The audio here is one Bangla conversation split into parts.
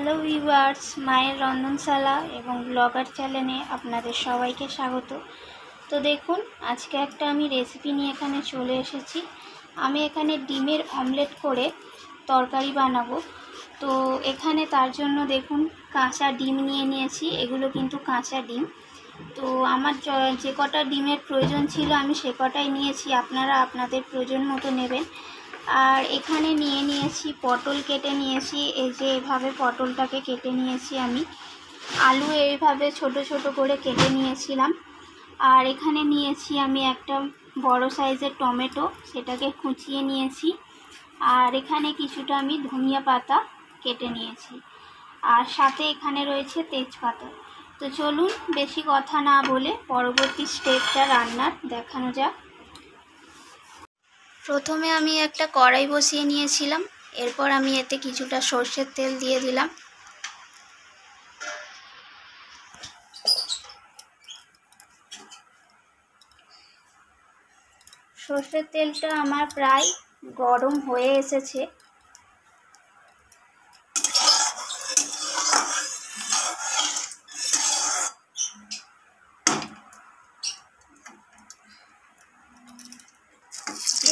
হ্যালো ভিউয়ার্স, মায়ের রন্ধনশালা এবং ব্লগার চ্যানেলে আপনাদের সবাইকে স্বাগত। তো দেখুন, আজকে একটা আমি রেসিপি নিয়ে এখানে চলে এসেছি। আমি এখানে ডিমের অমলেট করে তরকারি বানাবো। তো এখানে তার জন্য দেখুন কাঁচা ডিম নিয়ে নিয়েছি। এগুলো কিন্তু কাঁচা ডিম। তো আমার যে কটা ডিমের প্রয়োজন ছিল আমি সে কটাই নিয়েছি, আপনারা আপনাদের প্রয়োজন মতো নেবেন। আর এখানে নিয়ে নিয়েছি পটল, কেটে নিয়েছি। এই যে এভাবে পটলটাকে কেটে নিয়েছি আমি। আলু এইভাবে ছোট ছোট করে কেটে নিয়েছিলাম। আর এখানে নিয়েছি আমি একটা বড় সাইজের টমেটো, সেটাকে কুচিয়ে নিয়েছি। আর এখানে কিছুটা আমি ধনিয়া পাতা কেটে নিয়েছি। আর সাথে এখানে রয়েছে তেজপাতা। তো চলুন বেশি কথা না বলে পরবর্তী স্টেপটা রান্নার দেখানো যাক। প্রথমে আমি একটা কড়াই বসিয়ে নিয়েছিলাম। এরপর আমি এতে কিছুটা সর্ষের তেল দিয়ে দিলাম। সর্ষের তেলটা আমার প্রায় গরম হয়ে এসেছে।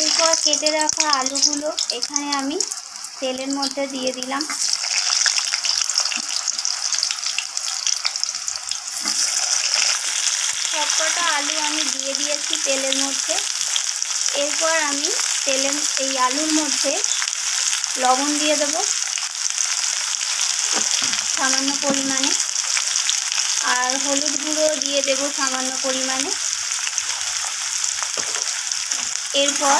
এরপর কেটে রাখা আলুগুলো এখানে আমি তেলের মধ্যে দিয়ে দিলাম। সবকটা আলু আমি দিয়ে দিয়েছি তেলের মধ্যে। এরপর আমি এই আলুর মধ্যে লবণ দিয়ে দেব সামান্য পরিমাণে, আর হলুদ গুঁড়ো দিয়ে দেব সামান্য পরিমাণে। এরপর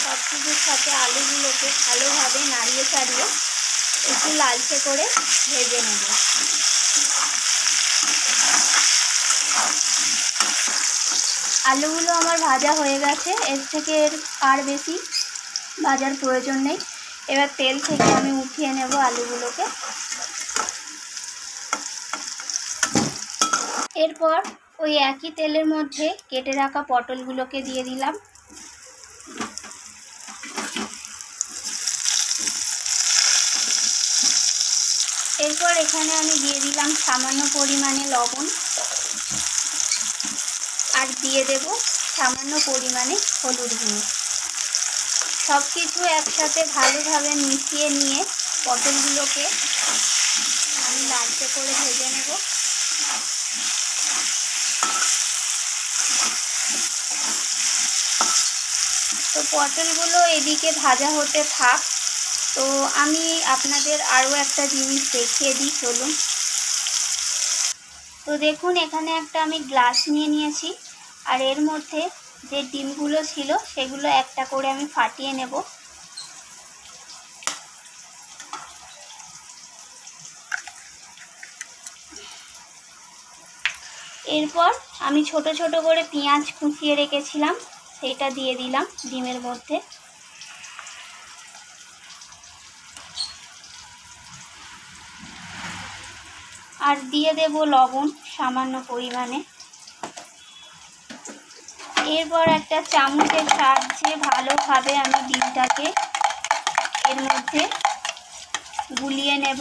সব কিছুর সাথে আলুগুলোকে ভালোভাবে নাড়িয়ে চাড়িয়ে একটু লালচে করে ভেজে নেব। আলুগুলো আমার ভাজা হয়ে গেছে, এর থেকে আর বেশি ভাজার প্রয়োজন নেই। এবার তেল থেকে আমি উঠিয়ে নেব আলুগুলোকে। এরপর ওই একই তেলের মধ্যে কেটে রাখা পটলগুলোকে দিয়ে দিলাম। এরপর এখানে আমি দিয়ে দিলাম সামান্য পরিমাণে লবণ, আর দিয়ে দেব সামান্য পরিমাণে হলুদ গুঁড়ো। সব কিছু একসাথে ভালোভাবে মিশিয়ে নিয়ে পটলগুলোকে আমি লালচে করে ভেজে নেব। তো পটলগুলো এদিকে ভাজা হতে থাক। তো আমি আপনাদের আরও একটা জিনিস দেখিয়ে দিই, চলুন। তো দেখুন, এখানে একটা আমি গ্লাস নিয়ে নিয়েছি, আর এর মধ্যে যে ডিমগুলো ছিল সেগুলো একটা করে আমি ফাটিয়ে নেব। এরপর আমি ছোট ছোট করে পেঁয়াজ কুচিয়ে রেখেছিলাম, সেইটা দিয়ে দিলাম ডিমের মধ্যে। আর দিয়ে দেব লবণ সামান্য পরিমাণে। এরপর একটা চামচের সাহায্যে ভালোভাবে আমি ডিমটাকে এর মধ্যে গুলিয়ে নেব।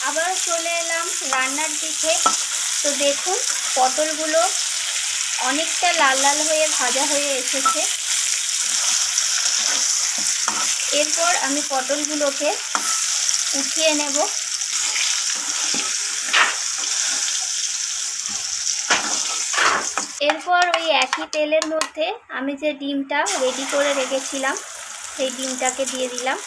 আবার চলে এলাম রান্নার দিকে। তো দেখুন, পটলগুলো অনেকটা লাল লাল হয়ে ভাজা হয়ে এসেছে। এরপর আমি পটলগুলোকে উঠিয়ে নেব। এরপর ওই একই তেলের মধ্যে আমি যে ডিমটা রেডি করে রেখেছিলাম সেই ডিমটাকে দিয়ে দিলাম।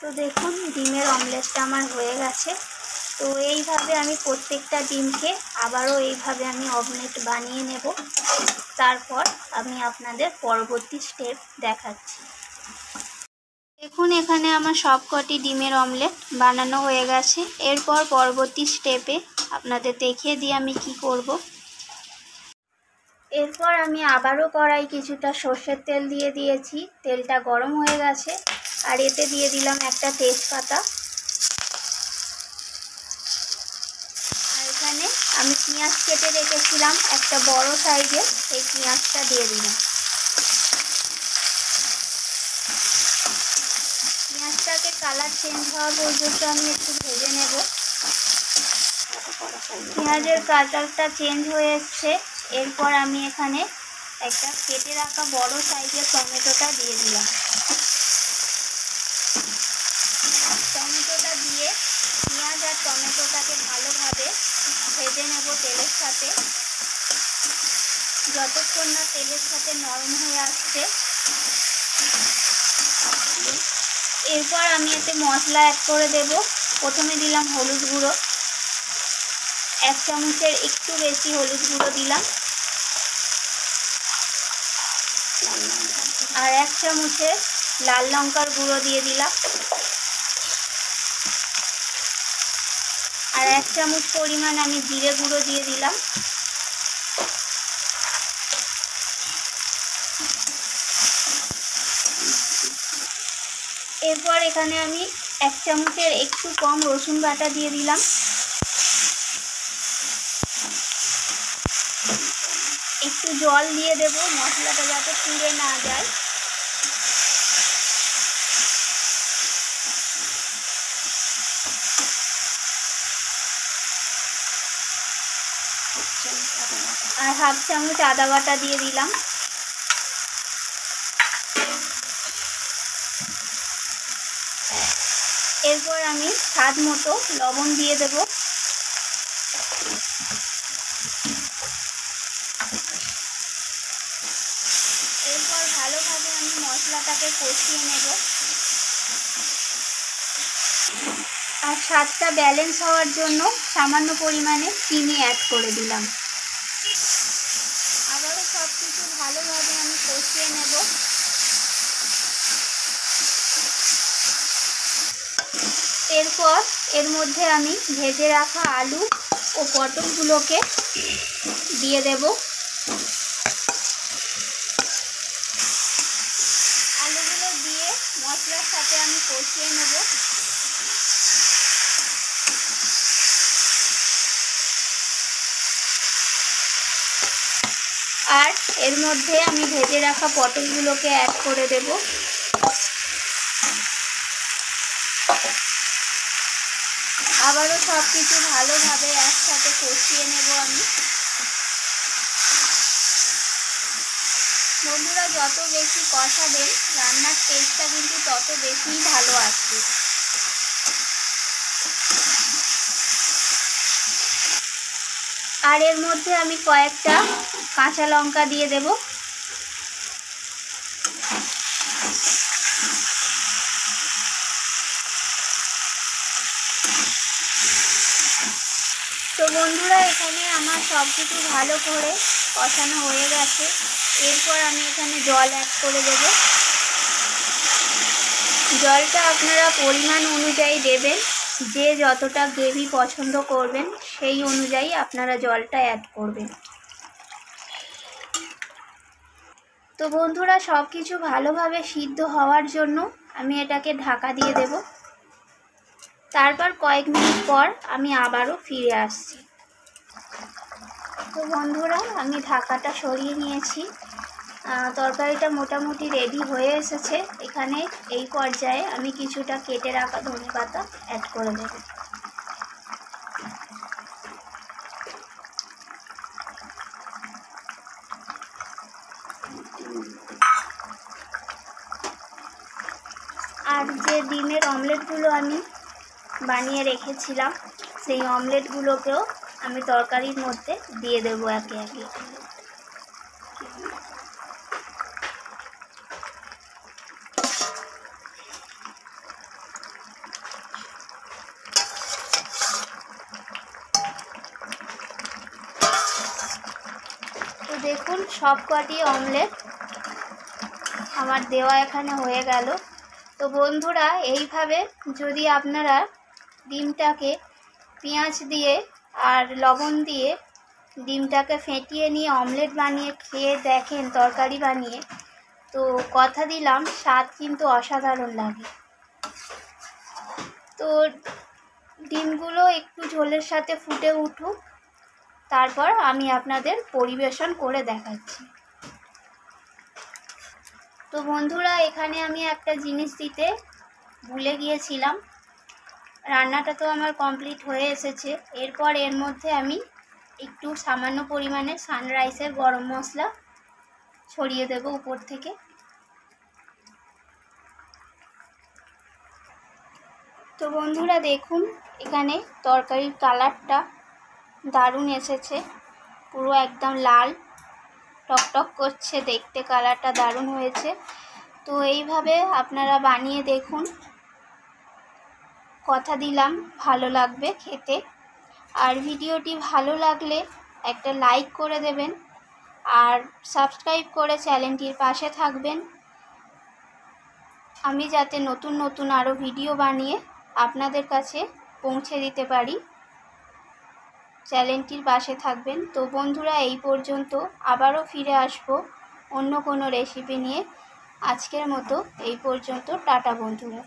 তো দেখুন, ডিমের অমলেটটা আমার হয়ে গেছে। তো এইভাবে আমি প্রত্যেকটা ডিমকে আবারও এইভাবে আমি অমলেট বানিয়ে নেব। তারপর আমি আপনাদের পরবর্তী স্টেপ দেখাচ্ছি। দেখুন, এখানে আমার সবকটি ডিমের অমলেট বানানো হয়ে গেছে। এরপর পরবর্তী স্টেপে আপনাদের দেখিয়ে দিই আমি কি করব। এরপর আমি আবারও কড়াই কিছুটা সর্ষের তেল দিয়ে দিয়েছি। তেলটা গরম হয়ে গেছে। আর এতে দিয়ে দিলাম একটা তেজপাতা। আর এখানে আমি পেঁয়াজ কেটে রেখেছিলাম একটা বড় সাইজের, এই পেঁয়াজটা দিয়ে দিলাম। পেঁয়াজটাকে কালার চেঞ্জ হওয়া পর্যন্ত আমি একটু ভেজে নেব। পেঁয়াজের কালারটা চেঞ্জ হয়ে এসছে। এরপর আমি এখানে একটা কেটে রাখা বড় সাইজের টমেটোটা দিয়ে দিলাম। টমেটোটা দিয়ে পেঁয়াজ আর টমেটোটাকে ভালোভাবে ভেজে নেব তেলের সাথে, যতক্ষণ না তেলের সাথে নরম হয়ে আসছে। এরপর আমি এতে মশলা অ্যাড করে দেব। প্রথমে দিলাম হলুদ গুঁড়ো, 1 চামচের একটু বেশি হলুদ গুঁড়ো দিলাম। আর 1 চামচের লাল লঙ্কার গুঁড়ো দিয়ে দিলাম। আর 1 চামচ পরিমাণ আমি জিরে গুঁড়ো দিয়ে দিলাম। এরপর এখানে আমি 1 চামচের একটু কম রসুন বাটা দিয়ে দিলাম। একটু জল দিয়ে দেব মশলাটা যাতে পুড়ে না যায়। আর 1/2 চামচ আদা বাটা দিয়ে দিলাম। এরপর আমি স্বাদ মতো লবণ দিয়ে দেব। এরপর ভালোভাবে আমি মশলাটাকে কষিয়ে নেব। আর স্বাদটা ব্যালেন্স হওয়ার জন্য সামান্য পরিমাণে চিনি অ্যাড করে দিলাম। আবারও সব কিছু ভালোভাবে আমি কষিয়ে নেব। এরপর এর মধ্যে আমি ভেজে রাখা আলু ও পটলগুলোকে দিয়ে দেব। আলুগুলো দিয়ে মশলার সাথে আমি কষিয়ে নেব। আর এর মধ্যে আমি ভেজে রাখা পটলগুলোকে অ্যাড করে দেব। আবারও সব কিছু ভালোভাবে একসাথে কষিয়ে নেব আমি। বন্ধুরা, যত বেশি কষাবেন রান্নার টেস্টটা কিন্তু তত বেশিই ভালো আসবে। আর এর মধ্যে আমি কয়েকটা কাঁচা লঙ্কা দিয়ে দেব। তো বন্ধুরা, এখানে আমার সব কিছু ভালো করে কষানো হয়ে গেছে। এরপর আমি এখানে জল অ্যাড করে দেব। জলটা আপনারা পরিমাণ অনুযায়ী দেবেন। যে যতটা গ্রেভি পছন্দ করবেন সেই অনুযায়ী আপনারা জলটা অ্যাড করবেন। তো বন্ধুরা, সব কিছু ভালোভাবে সিদ্ধ হওয়ার জন্য আমি এটাকে ঢাকা দিয়ে দেব। তারপর কয়েক মিনিট পর আমি আবারও ফিরে আসছি। তো বন্ধুরা, আমি ঢাকাটা সরিয়ে নিয়েছি। তরকারিটা মোটামুটি রেডি হয়ে এসেছে। এখানে এই পর্যায়ে আমি কিছুটা কেটে রাখা ধনেপাতা অ্যাড করে দেব। আর যে ডিমের অমলেটগুলো আমি বানিয়ে রেখেছিলাম সেই অমলেটগুলোকেও আমি তরকারির মধ্যে দিয়ে দেবো একে একে। তো দেখুন, সব কটি অমলেট আমার দেওয়া এখানে হয়ে গেল। তো বন্ধুরা, এইভাবে যদি আপনারা ডিমটাকে পেঁয়াজ দিয়ে আর লবণ দিয়ে ডিমটাকে ফেটিয়ে নিয়ে অমলেট বানিয়ে খেয়ে দেখেন তরকারি বানিয়ে, তো কথা দিলাম স্বাদ কিন্তু অসাধারণ লাগে। তো ডিমগুলো একটু ঝোলের সাথে ফুটে উঠুক, তারপর আমি আপনাদের পরিবেশন করে দেখাচ্ছি। তো বন্ধুরা, এখানে আমি একটা জিনিস দিতে ভুলে গিয়েছিলাম। রান্নাটা তো আমার কমপ্লিট হয়ে এসেছে। এরপর এর মধ্যে আমি একটু সামান্য পরিমাণে সানরাইসের গরম মশলা ছড়িয়ে দেব উপর থেকে। তো বন্ধুরা দেখুন, এখানে তরকারির কালারটা দারুণ এসেছে, পুরো একদম লাল টকটক করছে, দেখতে কালারটা দারুণ হয়েছে। তো এইভাবে আপনারা বানিয়ে দেখুন, কথা দিলাম ভালো লাগবে খেতে। আর ভিডিওটি ভালো লাগলে একটা লাইক করে দেবেন আর সাবস্ক্রাইব করে চ্যানেলটির পাশে থাকবেন, আমি যাতে নতুন নতুন আরও ভিডিও বানিয়ে আপনাদের কাছে পৌঁছে দিতে পারি। চ্যানেলটির পাশে থাকবেন। তো বন্ধুরা, এই পর্যন্ত, আবারও ফিরে আসব অন্য কোনো রেসিপি নিয়ে। আজকের মতো এই পর্যন্ত, টাটা বন্ধুরা।